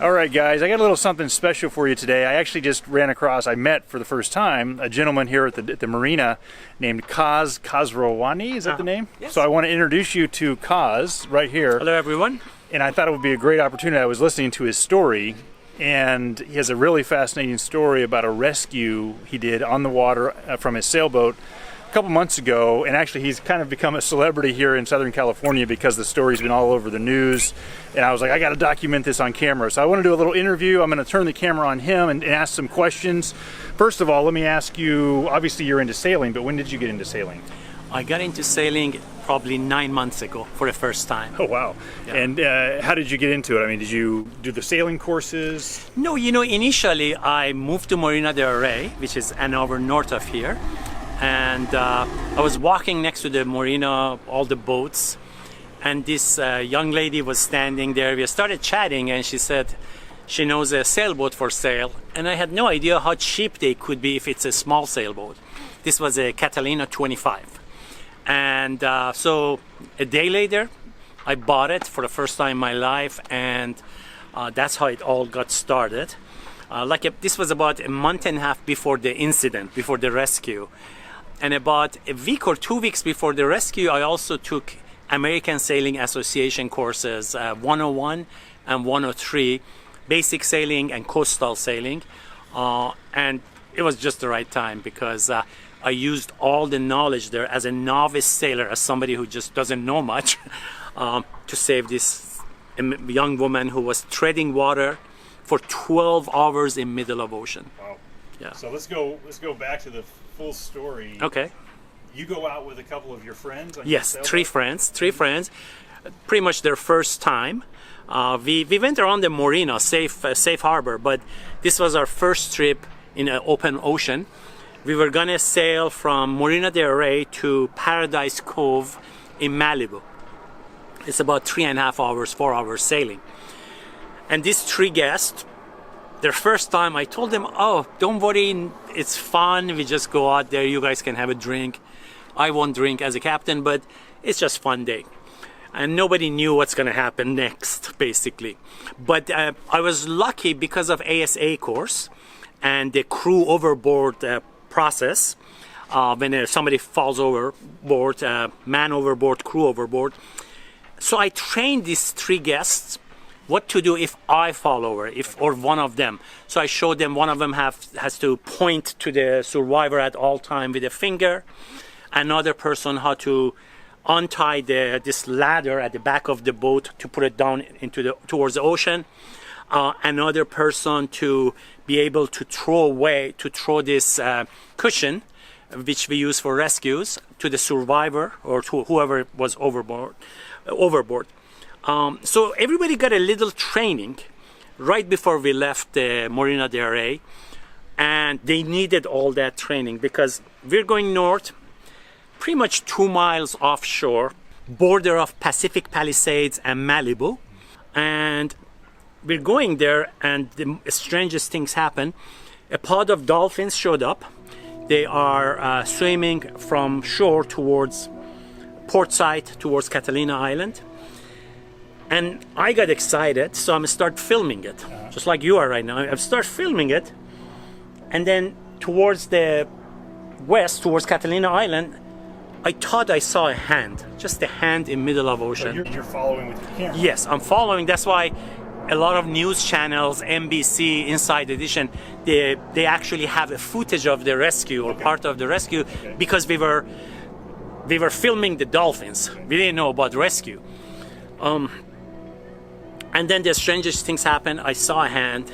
All right, guys, I got a little something special for you today. I actually just I met for the first time a gentleman here at the marina named Koz Khosravani. Is that the name? Yes. So I want to introduce you to Koz right here. Hello, everyone. And I thought it would be a great opportunity. I was listening to his story, and he has a really fascinating story about a rescue he did on the water from his sailboat a couple months ago. And actually, he's kind of become a celebrity here in Southern California because the story's been all over the news. And I was like, I got to document this on camera. So I want to do a little interview. I'm going to turn the camera on him and ask some questions. First of all, let me ask you, obviously you're into sailing, but when did you get into sailing? I got into sailing probably 9 months ago for the first time. Oh, wow. Yeah. And how did you get into it? I mean, did you do the sailing courses? No, initially I moved to Marina del Rey, which is an hour north of here. And I was walking next to the marina, all the boats. And this young lady was standing there. We started chatting, and she said she knows a sailboat for sale. And I had no idea how cheap they could be if it's a small sailboat. This was a Catalina 25. And so a day later, I bought it for the first time in my life, and that's how it all got started. This was about a month and a half before the incident, before the rescue. And about a week or 2 weeks before the rescue, I also took American Sailing Association courses, 101 and 103, basic sailing and coastal sailing. And it was just the right time because I used all the knowledge there as a novice sailor, as somebody who just doesn't know much, to save this young woman who was treading water for 12 hours in middle of ocean. Wow. Yeah. So let's go back to the full story. Okay. You go out with a couple of your friends? Yes, three friends. Pretty much their first time. We went around the marina, safe harbor, but this was our first trip in an open ocean. We were gonna sail from Marina del Rey to Paradise Cove in Malibu. It's about 3.5 hours, 4 hours sailing. And these three guests, their first time, I told them, oh, don't worry, it's fun. We just go out there. You guys can have a drink. I won't drink as a captain, but it's just fun day. And nobody knew what's going to happen next, basically. But I was lucky because of ASA course and the crew overboard process. When somebody falls overboard, man overboard, crew overboard. So I trained these three guests what to do if I fall over, or one of them. So I showed them one of them has to point to the survivor at all time with a finger. Another person how to untie this ladder at the back of the boat to put it down towards the ocean. Another person to be able to throw this cushion, which we use for rescues, to the survivor or to whoever was overboard. So everybody got a little training right before we left Marina del Rey, and they needed all that training because we're going north, pretty much 2 miles offshore, border of Pacific Palisades and Malibu, and we're going there, and the strangest things happen. A pod of dolphins showed up. They are swimming from shore towards port side, towards Catalina Island. And I got excited, so I'm start filming it, just like you are right now. I start filming it, and then towards the west, towards Catalina Island, I thought I saw a hand, just a hand in middle of ocean. So you're following with your camera? Yes, I'm following. That's why a lot of news channels, NBC, Inside Edition, they actually have a footage of the rescue or part of the rescue because we were filming the dolphins. We didn't know about rescue. And then the strangest things happened. I saw a hand.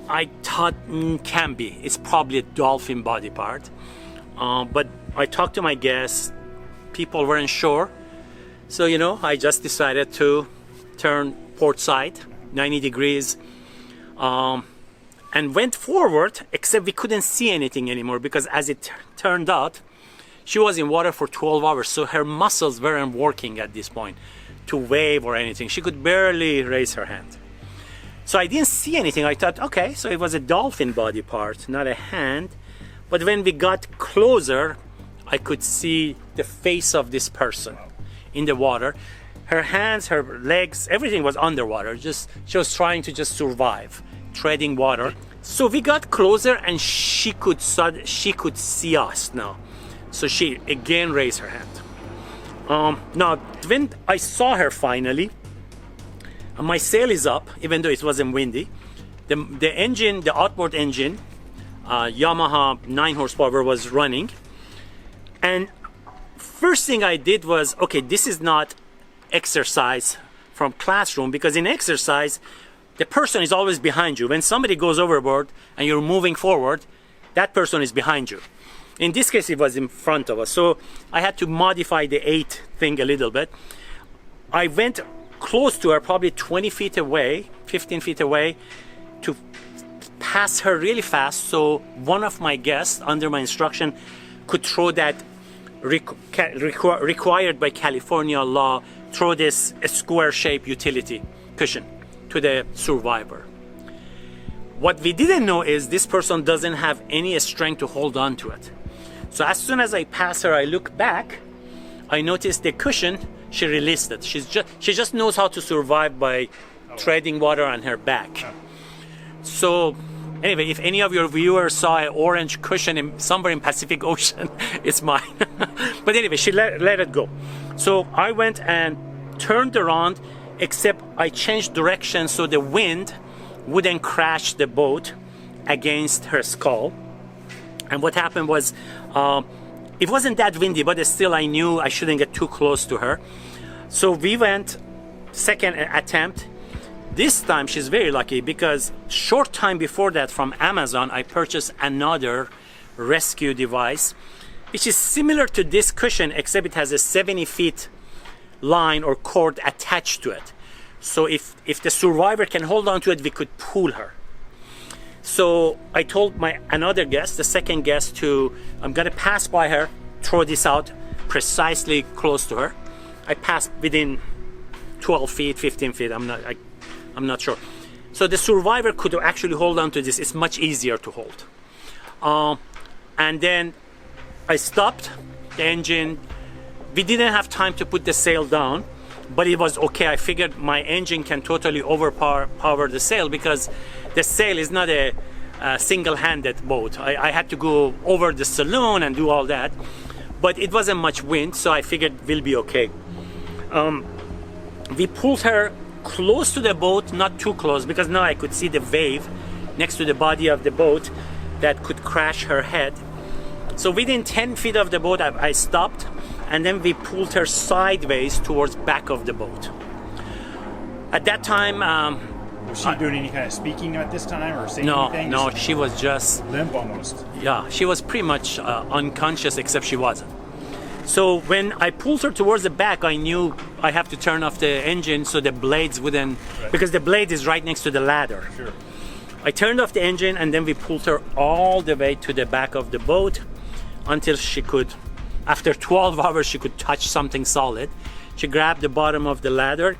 I thought, can be. It's probably a dolphin body part. But I talked to my guests. People weren't sure. So, I just decided to turn port side, 90 degrees, and went forward, except we couldn't see anything anymore because as it turned out, she was in water for 12 hours. So her muscles weren't working at this point to wave or anything. She could barely raise her hand. So I didn't see anything. I thought, okay, so it was a dolphin body part, not a hand. But when we got closer, I could see the face of this person in the water. Her hands, her legs, everything was underwater. She was trying to just survive, treading water. So we got closer, and she could see us now. So she again raised her hand. Now, when I saw her finally, my sail is up, even though it wasn't windy. The engine, the outboard engine, Yamaha 9 horsepower was running. And first thing I did was, okay, this is not exercise from classroom, because in exercise, the person is always behind you. When somebody goes overboard and you're moving forward, that person is behind you. In this case, it was in front of us. So I had to modify the 8 thing a little bit. I went close to her, probably 20 feet away, 15 feet away, to pass her really fast, so one of my guests, under my instruction, could throw that required by California law, throw this square-shaped utility cushion to the survivor. What we didn't know is this person doesn't have any strength to hold on to it. So as soon as I pass her, I look back, I noticed the cushion, she released it. She just knows how to survive by treading water on her back. So anyway, if any of your viewers saw an orange cushion somewhere in Pacific Ocean, it's mine. But anyway, she let it go. So I went and turned around, except I changed direction so the wind wouldn't crash the boat against her skull. And what happened was, it wasn't that windy, but still I knew I shouldn't get too close to her. So we went, second attempt. This time she's very lucky, because short time before that from Amazon, I purchased another rescue device, which is similar to this cushion, except it has a 70 feet line or cord attached to it. So if the survivor can hold on to it, we could pull her. So I told my another guest, the second guest, I'm gonna pass by her, throw this out precisely close to her. I passed within 12 feet, 15 feet, I'm not sure. So the survivor could actually hold on to this. It's much easier to hold. And then I stopped the engine. We didn't have time to put the sail down, but it was okay. I figured my engine can totally overpower the sail, because the sail is not a single-handed boat. I had to go over the saloon and do all that, but it wasn't much wind, so I figured we'll be okay. We pulled her close to the boat, not too close, because now I could see the wave next to the body of the boat that could crash her head. So within 10 feet of the boat, I stopped, and then we pulled her sideways towards back of the boat. At that time, was she doing any kind of speaking at this time, or saying anything? No, she was just limp almost. Yeah, she was pretty much unconscious, except she wasn't. So when I pulled her towards the back, I knew I have to turn off the engine so the blades wouldn't, because the blade is right next to the ladder. Sure. I turned off the engine, and then we pulled her all the way to the back of the boat until she could, after 12 hours, she could touch something solid. She grabbed the bottom of the ladder,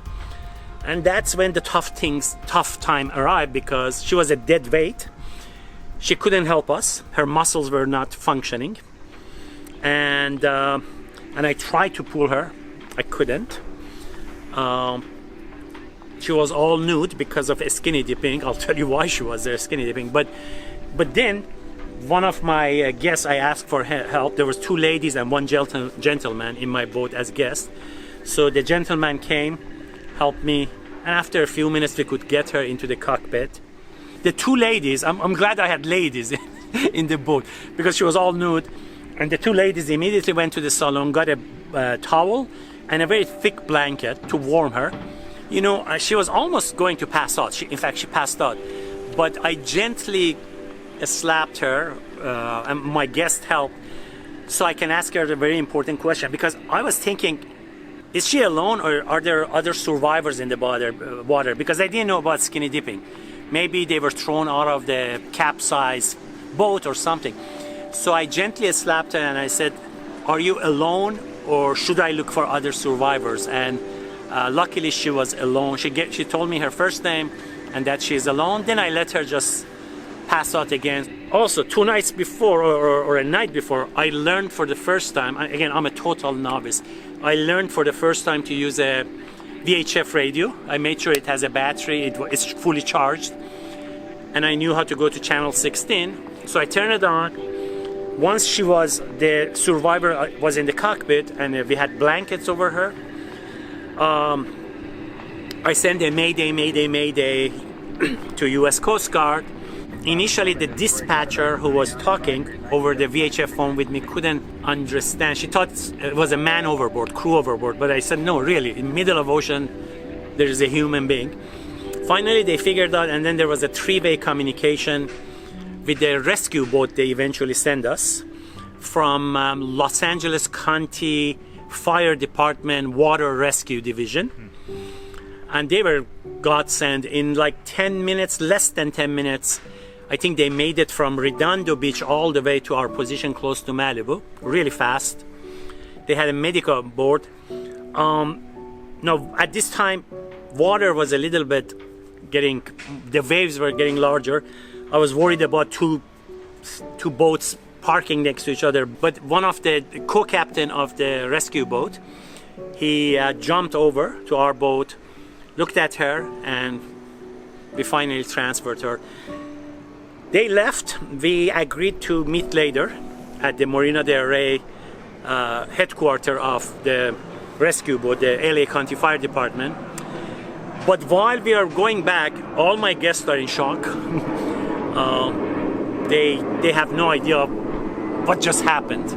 and that's when the tough time arrived, because she was a dead weight. She couldn't help us. Her muscles were not functioning. And I tried to pull her. I couldn't. She was all nude because of skinny dipping. I'll tell you why she was there skinny dipping. But then one of my guests, I asked for help. There was 2 ladies and 1 gentleman in my boat as guests. So the gentleman came, helped me, and after a few minutes we could get her into the cockpit. The 2 ladies, I'm glad I had ladies in the boat, because she was all nude. And the 2 ladies immediately went to the salon, got a towel and a very thick blanket to warm her. You know, she was almost going to pass out. In fact, she passed out. But I gently slapped her, and my guest helped, so I can ask her a very important question. Because I was thinking, is she alone, or are there other survivors in the water? Because I didn't know about skinny dipping. Maybe they were thrown out of the capsized boat or something. So I gently slapped her and I said, are you alone, or should I look for other survivors? And luckily she was alone. She told me her first name and that she's alone. Then I let her just pass out again. Also, 2 nights before or a night before, I learned for the first time, again, I'm a total novice, I learned for the first time to use a VHF radio. I made sure it has a battery, it's fully charged, and I knew how to go to channel 16. So I turned it on. Once the survivor was in the cockpit and we had blankets over her, I sent a mayday, mayday, mayday to US Coast Guard. Initially, the dispatcher who was talking over the VHF phone with me couldn't understand. She thought it was a man overboard, crew overboard, but I said, no, really, in the middle of ocean, there is a human being. Finally, they figured out, and then there was a 3-way communication with the rescue boat they eventually sent us from Los Angeles County Fire Department Water Rescue Division. And they were godsend. In like 10 minutes, less than 10 minutes, I think they made it from Redondo Beach all the way to our position close to Malibu, really fast. They had a medical board. Now, at this time, water was a little bit the waves were getting larger. I was worried about two boats parking next to each other, but one of the co-captain of the rescue boat, he jumped over to our boat, looked at her, and we finally transferred her. They left. We agreed to meet later at the Marina del Rey headquarters of the rescue boat, the LA County Fire Department. But while we are going back, all my guests are in shock. They have no idea what just happened.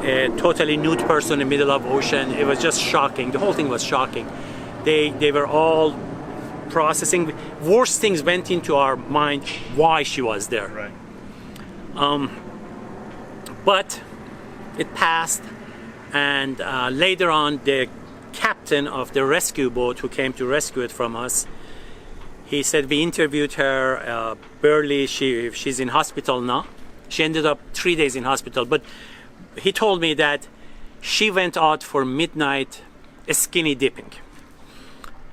A totally nude person in the middle of ocean. It was just shocking. The whole thing was shocking. They were all processing. Worst things went into our mind why she was there. Right. But it passed, and later on, the captain of the rescue boat who came to rescue it from us, he said we interviewed her. Barely, she's in hospital now. She ended up 3 days in hospital, but he told me that she went out for midnight skinny dipping,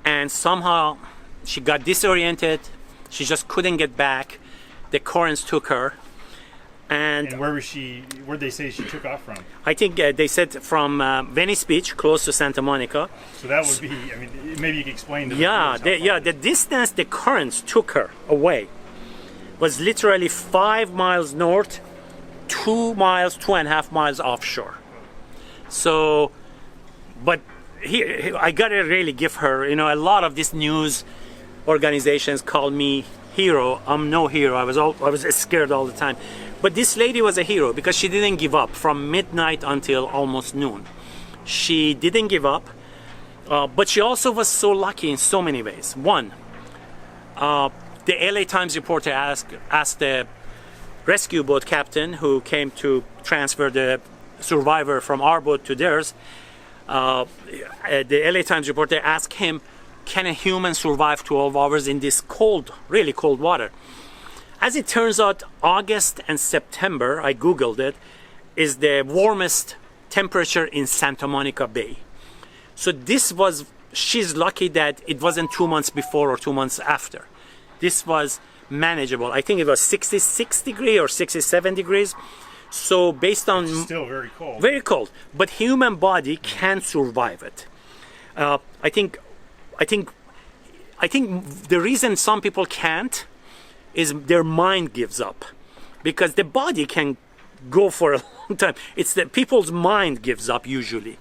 and somehow she got disoriented. She just couldn't get back. The currents took her. And where was she? Where'd they say she took off from? I think they said from Venice Beach, close to Santa Monica. So that would be. I mean, maybe you could explain. The distance the currents took her away was literally 5 miles north, 2.5 miles offshore. So, but I gotta really give her. You know, a lot of these news organizations call me hero. I'm no hero. I was scared all the time. But this lady was a hero because she didn't give up from midnight until almost noon. She didn't give up, but she also was so lucky in so many ways. One, the LA Times reporter asked the rescue boat captain who came to transfer the survivor from our boat to theirs. The LA Times reporter asked him, can a human survive 12 hours in this cold, really cold water? As it turns out, August and September, I Googled it, is the warmest temperature in Santa Monica Bay. So she's lucky that it wasn't 2 months before or 2 months after. This was manageable. I think it was 66 degrees or 67 degrees. So based on... It's still very cold. Very cold. But human body can survive it. I think the reason some people can't is their mind gives up, because the body can go for a long time. It's the people's mind gives up usually.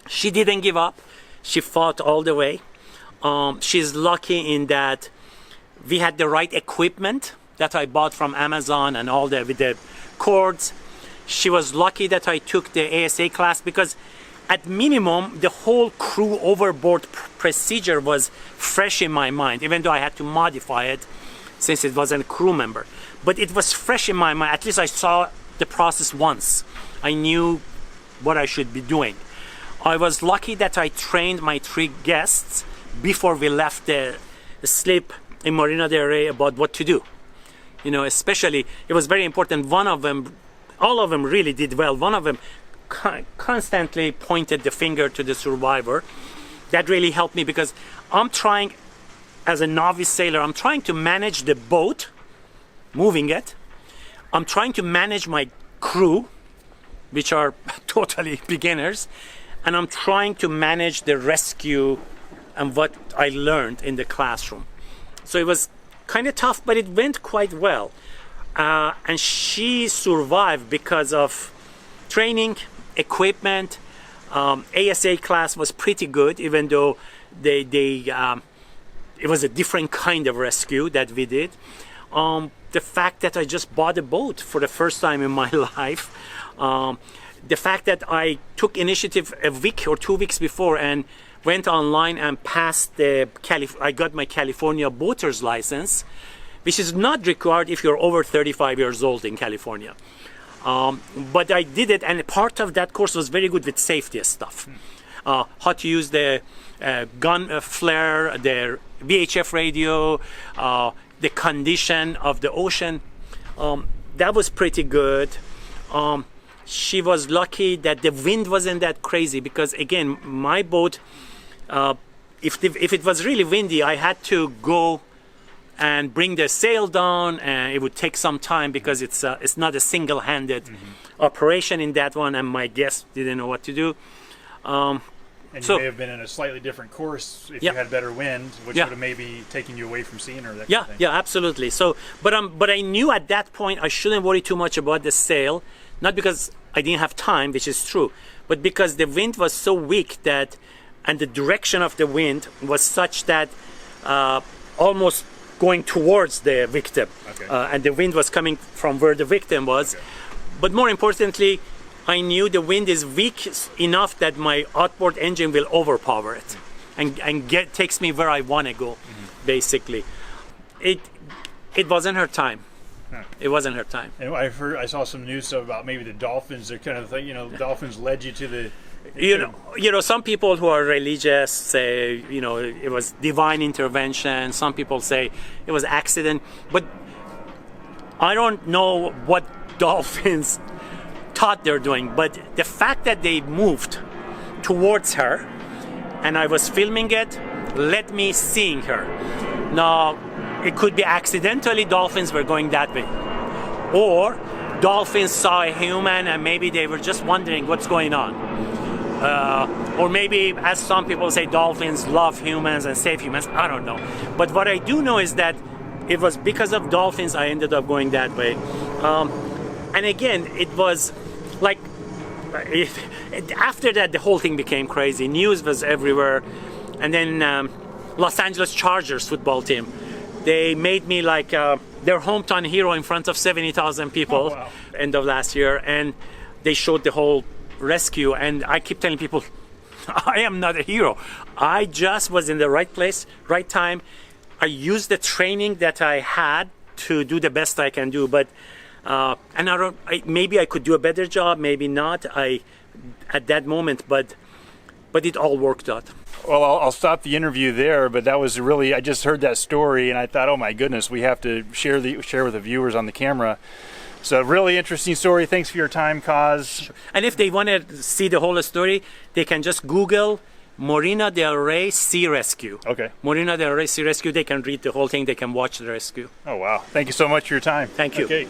She didn't give up. She fought all the way. She's lucky in that we had the right equipment that I bought from Amazon and all with the cords. She was lucky that I took the ASA class, because at minimum, the whole crew overboard procedure was fresh in my mind, even though I had to modify it since it wasn't a crew member. But it was fresh in my mind. At least I saw the process once. I knew what I should be doing. I was lucky that I trained my 3 guests before we left the slip in Marina del Rey about what to do. You know, especially, it was very important. One of them, all of them really did well. One of them constantly pointed the finger to the survivor. That really helped me, because I'm trying, as a novice sailor, I'm trying to manage the boat moving it. I'm trying to manage my crew, which are totally beginners, and I'm trying to manage the rescue and what I learned in the classroom. So it was kind of tough, but it went quite well. And she survived because of training, equipment. ASA class was pretty good, even though it was a different kind of rescue that we did. The fact that I just bought a boat for the first time in my life, the fact that I took initiative a week or 2 weeks before and went online and passed I got my California boater's license, which is not required if you're over 35 years old in California. But I did it, and part of that course was very good with safety stuff. How to use the gun flare, the VHF radio, the condition of the ocean. That was pretty good. She was lucky that the wind wasn't that crazy, because again, my boat, if it was really windy, I had to go and bring the sail down, and it would take some time because it's not a single-handed operation in that one, and my guests didn't know what to do. And you may have been in a slightly different course if you had better wind, which would have maybe taken you away from seeing her. That kind of thing. Yeah, absolutely. So, but I knew at that point I shouldn't worry too much about the sail, not because I didn't have time, which is true, but because the wind was so weak that, and the direction of the wind was such that almost going towards the victim, and the wind was coming from where the victim was. But more importantly, I knew the wind is weak enough that my outboard engine will overpower it and takes me where I want to go, basically. It wasn't her time. It wasn't her time. And I saw some news about maybe the Dolphins. They're kind of thing, Dolphins led you to the. You know, some people who are religious say, it was divine intervention. Some people say it was accident. But I don't know what Dolphins thought they're doing. But the fact that they moved towards her and I was filming it let me seeing her. Now, it could be accidentally dolphins were going that way, or dolphins saw a human and maybe they were just wondering what's going on, or maybe, as some people say, dolphins love humans and save humans. I don't know, but what I do know is that it was because of dolphins I ended up going that way. And again, it was like after that the whole thing became crazy. News was everywhere, and then Los Angeles Chargers football team, they made me like their hometown hero in front of 70,000 people. Oh, wow. End of last year, and they showed the whole rescue, and I keep telling people I am not a hero. I just was in the right place, right time. I used the training that I had to do the best I can do, but and maybe I could do a better job, maybe not at that moment, but it all worked out. Well, I'll stop the interview there, but that was really, I just heard that story and I thought, oh my goodness, we have to share with the viewers on the camera. So really interesting story. Thanks for your time, Koz. And if they want to see the whole story, they can just Google Marina del Rey Sea Rescue. Okay. Marina del Rey Sea Rescue. They can read the whole thing. They can watch the rescue. Oh, wow. Thank you so much for your time. Thank you. Okay.